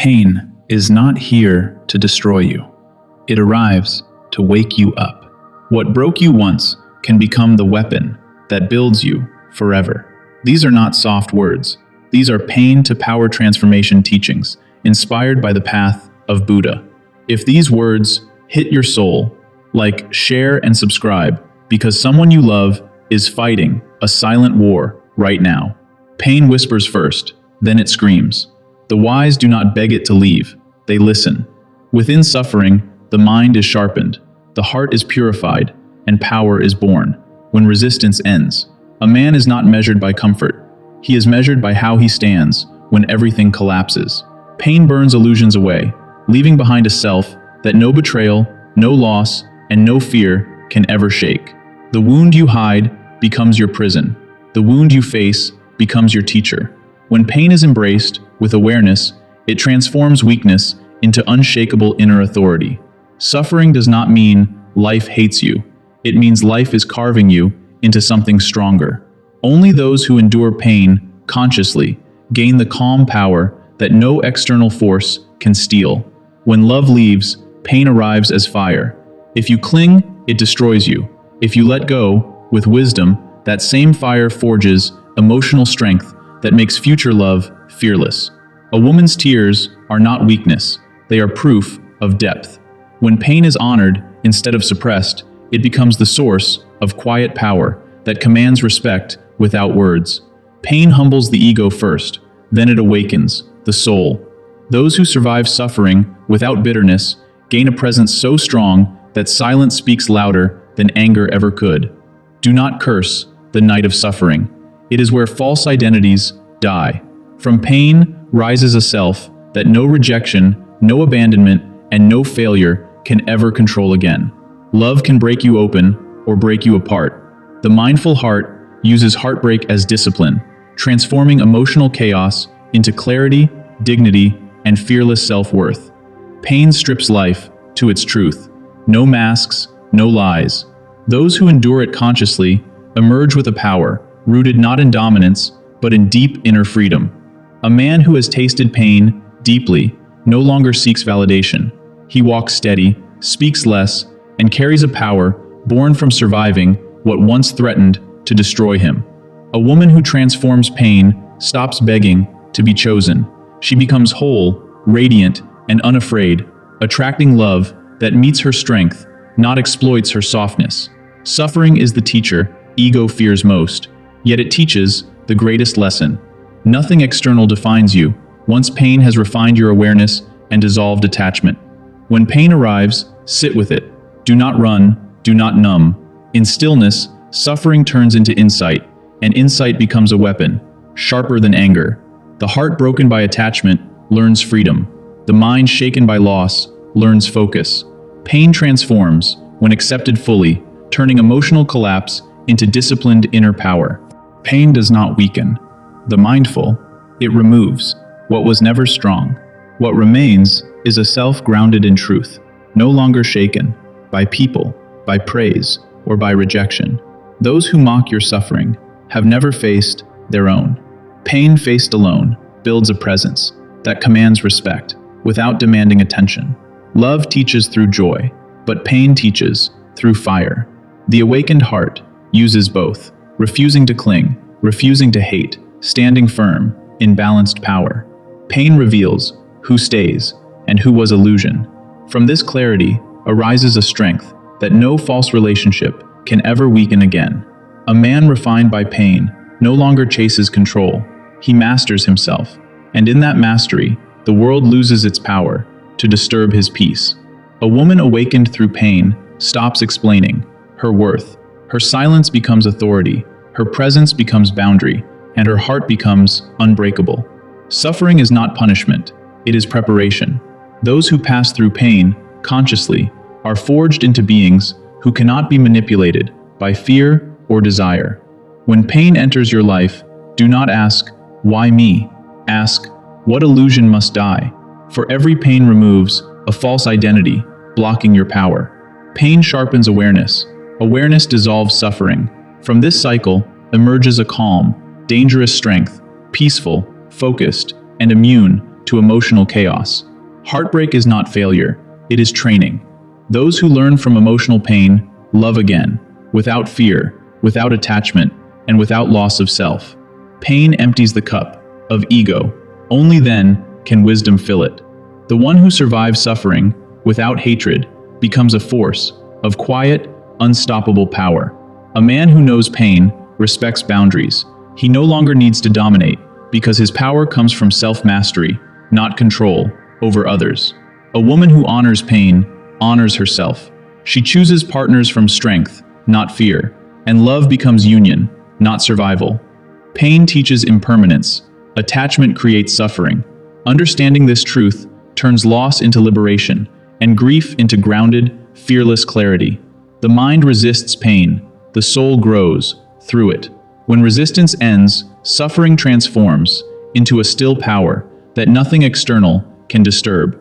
Pain is not here to destroy you. It arrives to wake you up. What broke you once can become the weapon that builds you forever. These are not soft words. These are pain to power transformation teachings, inspired by the path of Buddha. If these words hit your soul, like, share and subscribe, because someone you love is fighting a silent war right now. Pain whispers first, then it screams. The wise do not beg it to leave, they listen. Within suffering, the mind is sharpened, the heart is purified, and power is born. When resistance ends, a man is not measured by comfort. He is measured by how he stands when everything collapses. Pain burns illusions away, leaving behind a self that no betrayal, no loss, and no fear can ever shake. The wound you hide becomes your prison. The wound you face becomes your teacher. When pain is embraced with awareness, it transforms weakness into unshakable inner authority. Suffering does not mean life hates you. It means life is carving you into something stronger. Only those who endure pain consciously gain the calm power that no external force can steal. When love leaves, pain arrives as fire. If you cling, it destroys you. If you let go, with wisdom, that same fire forges emotional strength that makes future love fearless. A woman's tears are not weakness. They are proof of depth. When pain is honored instead of suppressed, it becomes the source of quiet power that commands respect without words. Pain humbles the ego first, then it awakens the soul. Those who survive suffering without bitterness gain a presence so strong that silence speaks louder than anger ever could. Do not curse the night of suffering. It is where false identities die. From pain rises a self that no rejection, no abandonment, and no failure can ever control again. Love can break you open or break you apart. The mindful heart uses heartbreak as discipline, transforming emotional chaos into clarity, dignity, and fearless self-worth. Pain strips life to its truth. No masks, no lies. Those who endure it consciously emerge with a power rooted not in dominance, but in deep inner freedom. A man who has tasted pain deeply no longer seeks validation. He walks steady, speaks less, and carries a power born from surviving what once threatened to destroy him. A woman who transforms pain stops begging to be chosen. She becomes whole, radiant, and unafraid, attracting love that meets her strength, not exploits her softness. Suffering is the teacher ego fears most, yet it teaches the greatest lesson. Nothing external defines you, once pain has refined your awareness and dissolved attachment. When pain arrives, sit with it. Do not run, do not numb. In stillness, suffering turns into insight, and insight becomes a weapon, sharper than anger. The heart broken by attachment learns freedom. The mind shaken by loss learns focus. Pain transforms when accepted fully, turning emotional collapse into disciplined inner power. Pain does not weaken the mindful, it removes what was never strong. What remains is a self grounded in truth, no longer shaken by people, by praise, or by rejection. Those who mock your suffering have never faced their own. Pain faced alone builds a presence that commands respect without demanding attention. Love teaches through joy, but pain teaches through fire. The awakened heart uses both, refusing to cling, refusing to hate, standing firm in balanced power. Pain reveals who stays and who was illusion. From this clarity arises a strength that no false relationship can ever weaken again. A man refined by pain no longer chases control. He masters himself, and in that mastery, the world loses its power to disturb his peace. A woman awakened through pain stops explaining her worth. Her silence becomes authority, her presence becomes boundary, and her heart becomes unbreakable. Suffering is not punishment, it is preparation. Those who pass through pain consciously are forged into beings who cannot be manipulated by fear or desire. When pain enters your life, do not ask, "Why me?" Ask, "What illusion must die?" For every pain removes a false identity, blocking your power. Pain sharpens awareness. Awareness dissolves suffering. From this cycle emerges a calm, dangerous strength, peaceful, focused, and immune to emotional chaos. Heartbreak is not failure, it is training. Those who learn from emotional pain love again, without fear, without attachment, and without loss of self. Pain empties the cup of ego. Only then can wisdom fill it. The one who survives suffering without hatred becomes a force of quiet, unstoppable power. A man who knows pain respects boundaries. He no longer needs to dominate because his power comes from self-mastery, not control over others. A woman who honors pain honors herself. She chooses partners from strength, not fear, and love becomes union, not survival. Pain teaches impermanence. Attachment creates suffering. Understanding this truth turns loss into liberation and grief into grounded, fearless clarity. The mind resists pain. The soul grows through it. When resistance ends, suffering transforms into a still power that nothing external can disturb.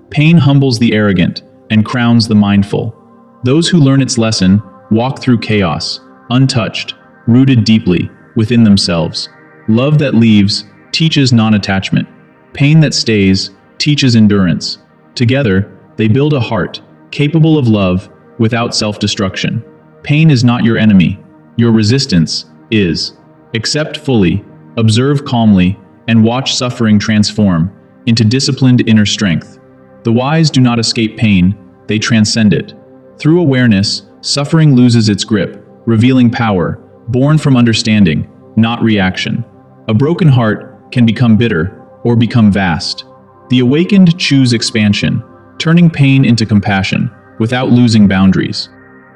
Pain humbles the arrogant and crowns the mindful. Those who learn its lesson walk through chaos, untouched, rooted deeply within themselves. Love that leaves teaches non-attachment. Pain that stays teaches endurance. Together, they build a heart capable of love without self-destruction. Pain is not your enemy. Your resistance is. Accept fully, observe calmly, and watch suffering transform into disciplined inner strength. The wise do not escape pain, they transcend it. Through awareness, suffering loses its grip, revealing power, born from understanding, not reaction. A broken heart can become bitter or become vast. The awakened choose expansion, turning pain into compassion without losing boundaries.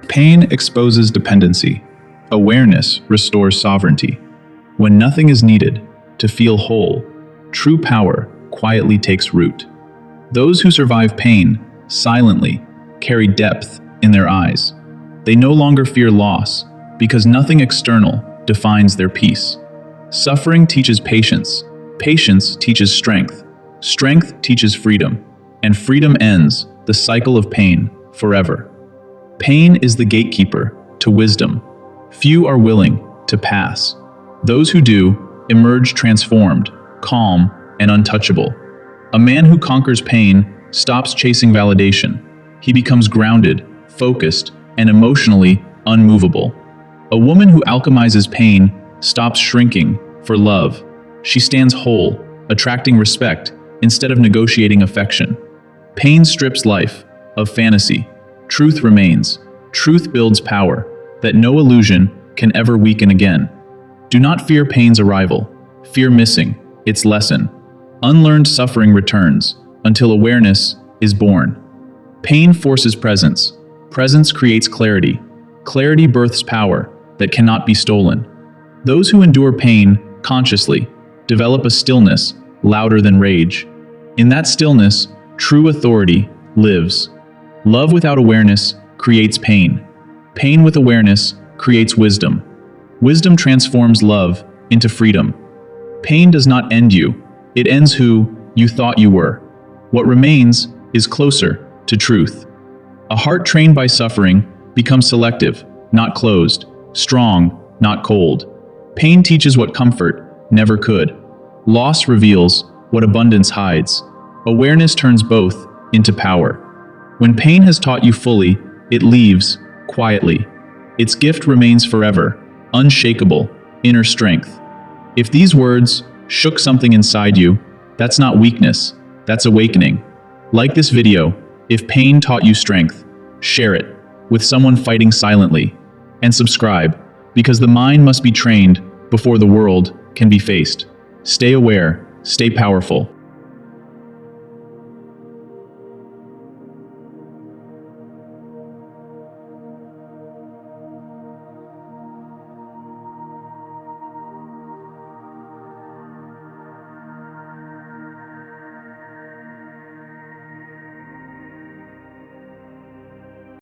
Pain exposes dependency. Awareness restores sovereignty. When nothing is needed to feel whole, true power quietly takes root. Those who survive pain silently carry depth in their eyes. They no longer fear loss because nothing external defines their peace. Suffering teaches patience. Patience teaches strength. Strength teaches freedom. And freedom ends the cycle of pain forever. Pain is the gatekeeper to wisdom. Few are willing to pass. Those who do emerge transformed, calm, and untouchable. A man who conquers pain stops chasing validation. He becomes grounded, focused, and emotionally unmovable. A woman who alchemizes pain stops shrinking for love. She stands whole, attracting respect instead of negotiating affection. Pain strips life of fantasy. Truth remains. Truth builds power that no illusion can ever weaken again. Do not fear pain's arrival. Fear missing its lesson. Unlearned suffering returns until awareness is born. Pain forces presence. Presence creates clarity. Clarity births power that cannot be stolen. Those who endure pain consciously develop a stillness louder than rage. In that stillness, true authority lives. Love without awareness creates pain. Pain with awareness creates wisdom. Wisdom transforms love into freedom. Pain does not end you. It ends who you thought you were. What remains is closer to truth. A heart trained by suffering becomes selective, not closed, strong, not cold. Pain teaches what comfort never could. Loss reveals what abundance hides. Awareness turns both into power. When pain has taught you fully, it leaves quietly. Its gift remains forever, unshakable, inner strength. If these words shook something inside you, that's not weakness, that's awakening. Like this video, if pain taught you strength, share it with someone fighting silently, and subscribe, because the mind must be trained before the world can be faced. Stay aware, stay powerful.